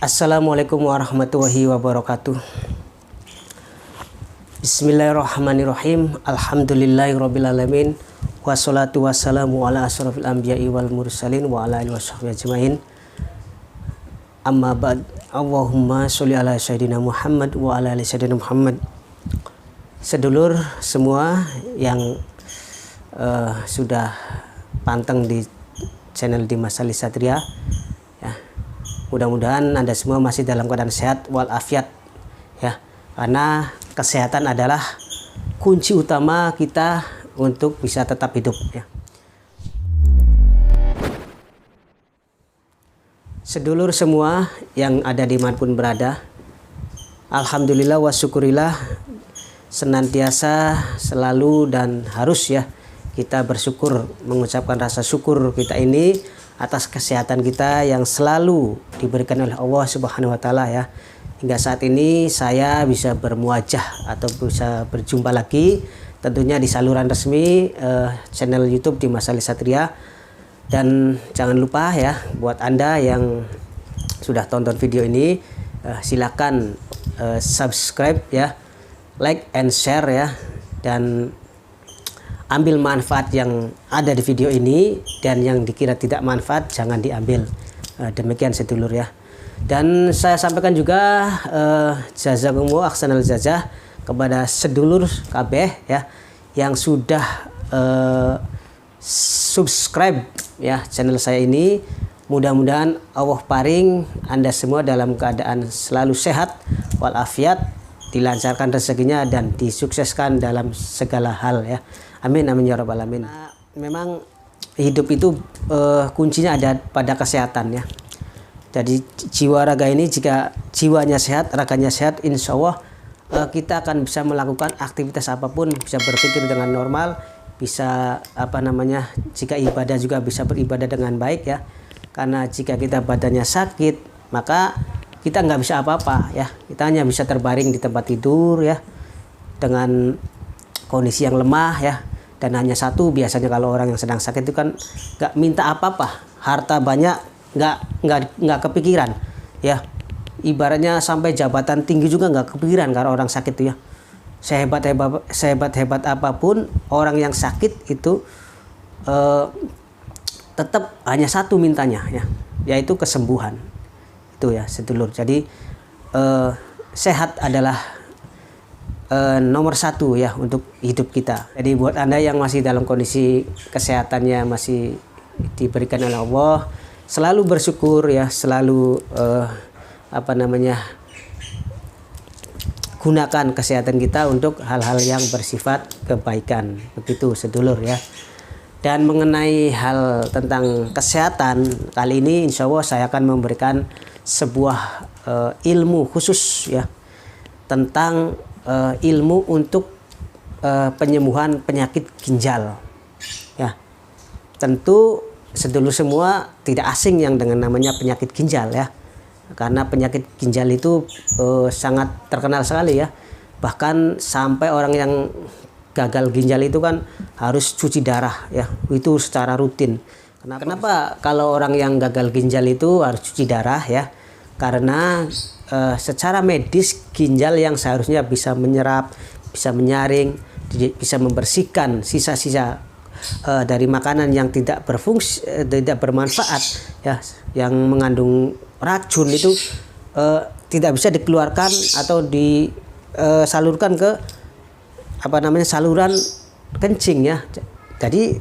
Assalamualaikum warahmatullahi wabarakatuh. Bismillahirrahmanirrahim. Alhamdulillahirabbil alamin. Wassalatu wassalamu ala asrofil anbiya'i wal mursalin wa ala alihi washabbihi ajmain. Amma ba'd. Allahumma sholli ala sayyidina Muhammad wa ala ali sayyidina Muhammad. Sedulur semua yang sudah panteng di channel Dimas Ali Satria, ya, mudah-mudahan Anda semua masih dalam keadaan sehat walafiat, ya, karena kesehatan adalah kunci utama kita untuk bisa tetap hidup, ya. Sedulur semua yang ada dimanapun berada, alhamdulillah wa syukurillah, senantiasa selalu dan harus, ya, kita bersyukur, mengucapkan rasa syukur kita ini atas kesehatan kita yang selalu diberikan oleh Allah Subhanahu wa taala, ya. Hingga saat ini saya bisa bermuajah atau bisa berjumpa lagi tentunya di saluran resmi channel YouTube Dimas Ali Satria. Dan jangan lupa, ya, buat Anda yang sudah tonton video ini, silakan subscribe, ya, like and share, ya, dan ambil manfaat yang ada di video ini, dan yang dikira tidak manfaat jangan diambil. Demikian sedulur, ya. Dan saya sampaikan juga jazakumullah ahsanal jazah kepada sedulur kabeh, ya, yang sudah subscribe, ya, channel saya ini. Mudah-mudahan Allah paring Anda semua dalam keadaan selalu sehat walafiat, dilancarkan rezekinya dan disukseskan dalam segala hal, ya. Amin amin ya rabbal alamin. Memang hidup itu kuncinya ada pada kesehatan, ya. Jadi jiwa raga ini, jika jiwanya sehat, raganya sehat, insya Allah kita akan bisa melakukan aktivitas apapun, bisa berpikir dengan normal, bisa jika ibadah juga bisa beribadah dengan baik, ya. Karena jika kita badannya sakit, maka kita nggak bisa apa-apa, ya. Kita hanya bisa terbaring di tempat tidur, ya, dengan kondisi yang lemah, ya. Dan hanya satu, biasanya kalau orang yang sedang sakit itu kan nggak minta apa-apa, harta banyak nggak kepikiran, ya. Ibaratnya sampai jabatan tinggi juga nggak kepikiran kalau orang sakit itu, ya. Sehebat apapun orang yang sakit itu tetap hanya satu mintanya, ya, yaitu kesembuhan. Itu, ya, sedulur. Jadi sehat adalah nomor satu, ya, untuk hidup kita. Jadi buat Anda yang masih dalam kondisi kesehatannya masih diberikan oleh Allah, selalu bersyukur, ya, selalu gunakan kesehatan kita untuk hal-hal yang bersifat kebaikan. Begitu sedulur, ya. Dan mengenai hal tentang kesehatan kali ini, insya Allah saya akan memberikan sebuah ilmu khusus, ya, tentang ilmu untuk penyembuhan penyakit ginjal, ya. Tentu sedulur semua tidak asing yang dengan namanya penyakit ginjal, ya, karena penyakit ginjal itu sangat terkenal sekali, ya. Bahkan sampai orang yang gagal ginjal itu kan harus cuci darah, ya, itu secara rutin. Kenapa kalau orang yang gagal ginjal itu harus cuci darah, ya? Karena secara medis ginjal yang seharusnya bisa menyerap, bisa menyaring, bisa membersihkan sisa-sisa dari makanan yang tidak berfungsi, tidak bermanfaat, ya, yang mengandung racun itu tidak bisa dikeluarkan atau disalurkan ke saluran kencing, ya. Jadi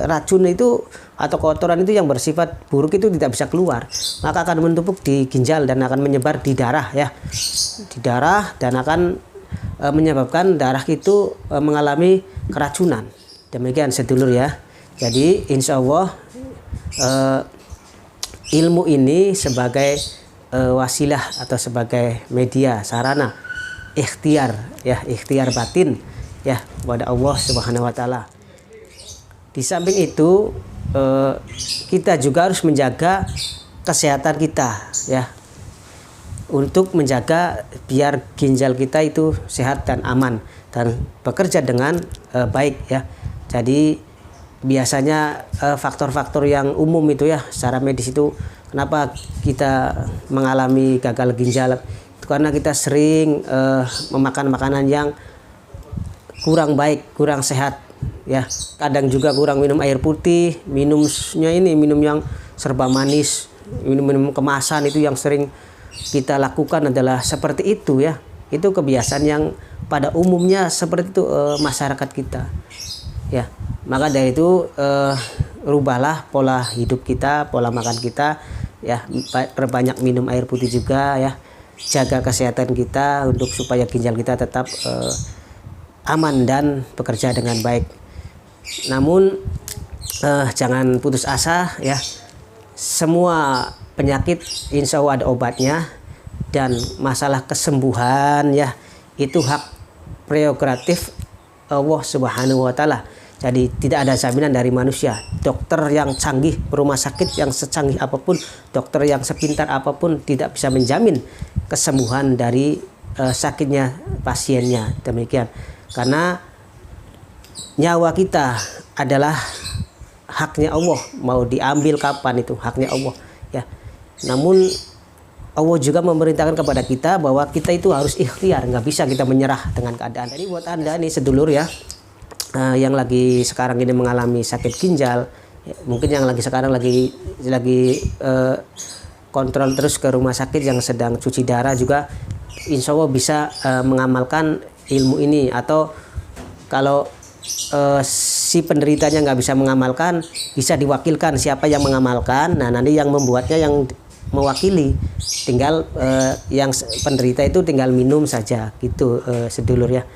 racun itu atau kotoran itu yang bersifat buruk itu tidak bisa keluar, maka akan menumpuk di ginjal dan akan menyebar di darah, ya, di darah, dan akan menyebabkan darah itu mengalami keracunan. Demikian sedulur, ya. Jadi insya Allah ilmu ini sebagai wasilah atau sebagai media sarana ikhtiar, ya, ikhtiar batin, ya, kepada Allah Subhanahu wa taala. Di samping itu kita juga harus menjaga kesehatan kita, ya, untuk menjaga biar ginjal kita itu sehat dan aman dan bekerja dengan baik, ya. Jadi biasanya faktor-faktor yang umum itu, ya, secara medis itu Kenapa kita mengalami gagal ginjal? Itu karena kita sering memakan makanan yang kurang baik, kurang sehat ya. Kadang juga kurang minum air putih, minumnya ini minum yang serba manis, minum kemasan. Itu yang sering kita lakukan adalah seperti itu ya. Itu kebiasaan yang pada umumnya seperti itu masyarakat kita ya. Maka dari itu rubahlah pola hidup kita, pola makan kita ya, perbanyak minum air putih juga ya. Jaga kesehatan kita untuk supaya ginjal kita tetap aman dan bekerja dengan baik. Namun jangan putus asa ya. Semua penyakit insya Allah ada obatnya, dan masalah kesembuhan ya itu hak prerogatif Allah Subhanahu wa taala. Jadi tidak ada jaminan dari manusia. Dokter yang canggih, rumah sakit yang secanggih apapun, dokter yang sepintar apapun tidak bisa menjamin kesembuhan dari sakitnya pasiennya. Demikian. Karena nyawa kita adalah haknya Allah, mau diambil kapan itu haknya Allah ya. Namun Allah juga memerintahkan kepada kita bahwa kita itu harus ikhtiar, nggak bisa kita menyerah dengan keadaan. Jadi buat Anda nih sedulur ya, yang lagi sekarang ini mengalami sakit ginjal, ya, mungkin yang sekarang lagi kontrol terus ke rumah sakit, yang sedang cuci darah juga, insya Allah bisa mengamalkan ilmu ini. Atau kalau si penderitanya nggak bisa mengamalkan, bisa diwakilkan siapa yang mengamalkan. Nah nanti yang membuatnya yang mewakili, tinggal yang penderita itu tinggal minum saja gitu sedulur ya.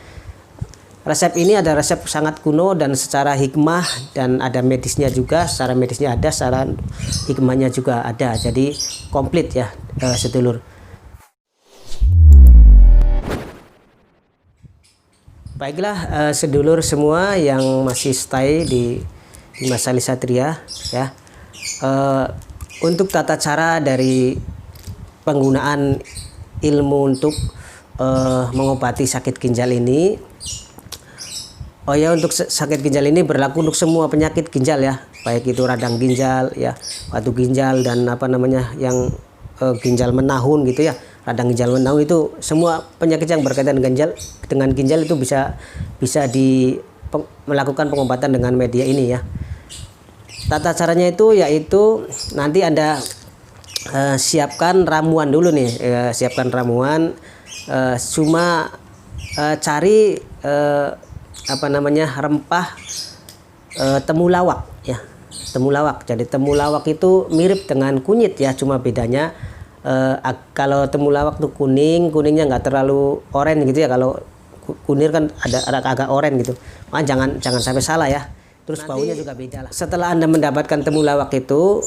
Resep ini ada resep sangat kuno dan secara hikmah, dan ada medisnya juga, secara medisnya ada, secara hikmahnya juga ada. Jadi komplit ya sedulur. Baiklah sedulur semua yang masih stay di Mas Ali Satria ya. Untuk tata cara dari penggunaan ilmu untuk mengobati sakit ginjal ini, oh ya, untuk sakit ginjal ini berlaku untuk semua penyakit ginjal ya, baik itu radang ginjal ya, batu ginjal, dan yang ginjal menahun gitu ya. Radang ginjal menahun itu semua penyakit yang berkaitan dengan ginjal itu bisa melakukan pengobatan dengan media ini ya. Tata caranya itu yaitu nanti Anda siapkan ramuan dulu nih, siapkan ramuan, cuma cari rempah temulawak ya, temulawak. Jadi temulawak itu mirip dengan kunyit ya, cuma bedanya kalau temulawak tuh kuningnya nggak terlalu oranye gitu ya. Kalau kunir kan ada agak oranye gitu. Jangan sampai salah ya. Terus baunya juga beda lah. Setelah Anda mendapatkan temulawak itu,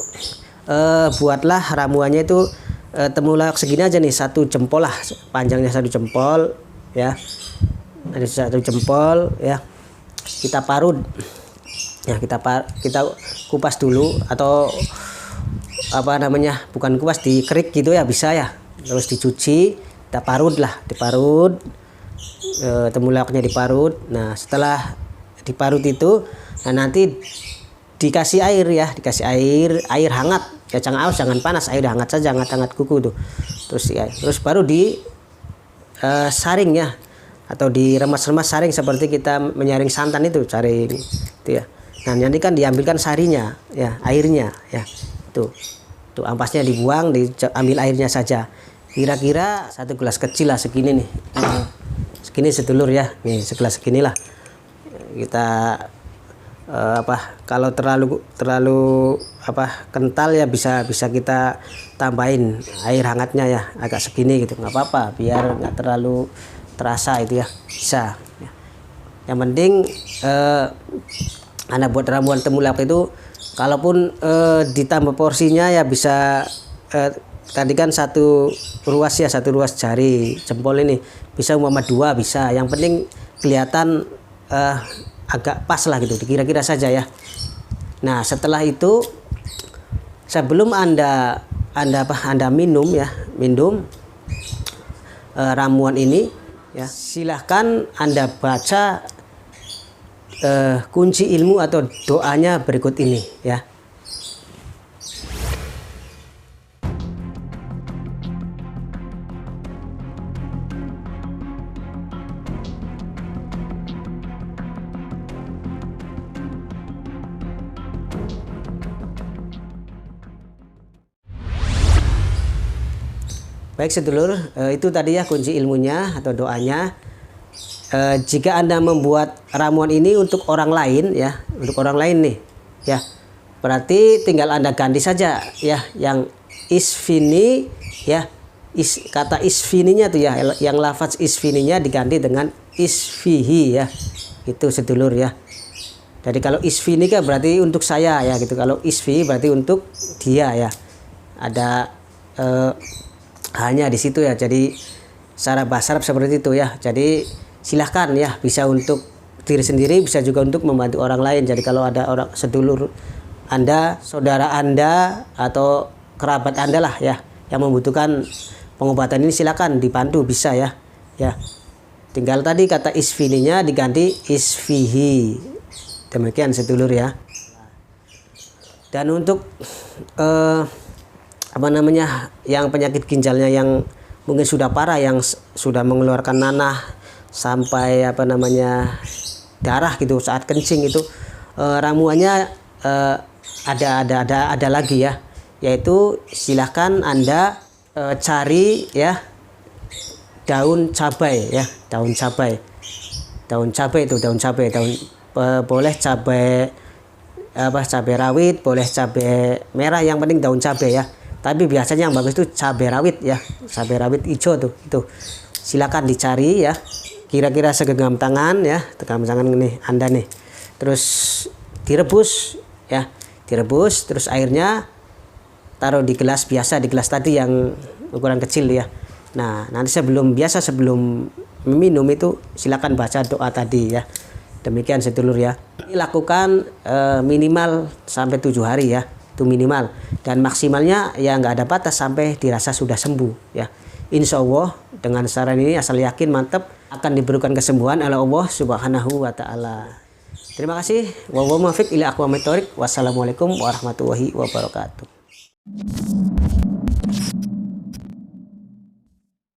buatlah ramuannya itu temulawak segini aja nih, 1 jempol lah, panjangnya 1 jempol ya. Ada 1 jempol ya. Kita parut ya, kita kupas dulu, atau bukan kupas, dikerik gitu ya bisa ya. Terus dicuci, kita parut temulawaknya diparut. Nah setelah diparut itu, nah nanti dikasih air ya, air hangat ya, jangan aus, jangan panas, air hangat saja, hangat kuku tuh. Terus baru saring ya, atau diremas-remas saring seperti kita menyaring santan itu, saring itu ya. Nah nanti kan diambilkan sarinya ya, airnya ya, tuh ampasnya dibuang, diambil airnya saja. Kira-kira 1 gelas kecil lah, segini nih, segini sedulur ya, nih segelas seginilah. Kita kalau terlalu kental ya bisa kita tambahin air hangatnya ya, agak segini gitu, nggak apa-apa, biar nggak terlalu terasa itu ya, bisa ya. Yang penting Anda buat ramuan temulawak itu, kalaupun ditambah porsinya ya bisa, tadi kan 1 ruas ya, 1 ruas jari jempol ini, bisa 2 bisa. Yang penting kelihatan agak pas lah gitu, kira-kira saja ya. Nah setelah itu, sebelum anda minum ramuan ini ya, silahkan Anda baca kunci ilmu atau doanya berikut ini ya. Baik sedulur, itu tadi ya kunci ilmunya atau doanya. Jika Anda membuat ramuan ini untuk orang lain ya, untuk orang lain nih ya, berarti tinggal Anda ganti saja ya yang isfini ya, kata isfininya tuh ya, yang lafaz isfininya diganti dengan isfihi ya, itu sedulur ya. Jadi kalau isfini kan berarti untuk saya ya gitu, kalau isfi berarti untuk dia ya, ada hanya di situ ya. Jadi secara bahasa Arab seperti itu ya. Jadi silahkan ya, bisa untuk diri sendiri, bisa juga untuk membantu orang lain. Jadi kalau ada orang sedulur Anda, saudara Anda atau kerabat Anda lah ya yang membutuhkan pengobatan ini, silakan dibantu, bisa ya. Ya. Tinggal tadi kata isfininya diganti isfihi. Demikian sedulur ya. Dan untuk yang penyakit ginjalnya yang mungkin sudah parah, yang sudah mengeluarkan nanah sampai darah gitu saat kencing, itu ramuannya ada lagi ya, yaitu silahkan Anda cari ya daun cabai ya, daun cabai boleh cabai rawit, boleh cabai merah, yang penting daun cabai ya. Tapi biasanya yang bagus itu cabai rawit ya, cabai rawit hijau tuh, itu silakan dicari ya, kira-kira segenggam tangan ya, genggam tangan ini Anda nih. Terus direbus ya, terus airnya taruh di gelas biasa, di gelas tadi yang ukuran kecil ya. Nah, nanti sebelum meminum itu silakan baca doa tadi ya. Demikian sedulur ya. Ini lakukan minimal sampai 7 hari ya, itu minimal, dan maksimalnya ya nggak ada batas sampai dirasa sudah sembuh ya. Insya Allah dengan saran ini asal yakin mantap akan diberikan kesembuhan oleh Allah Subhanahu wa Ta'ala. Terima kasih. Wassalamualaikum warahmatullahi wabarakatuh.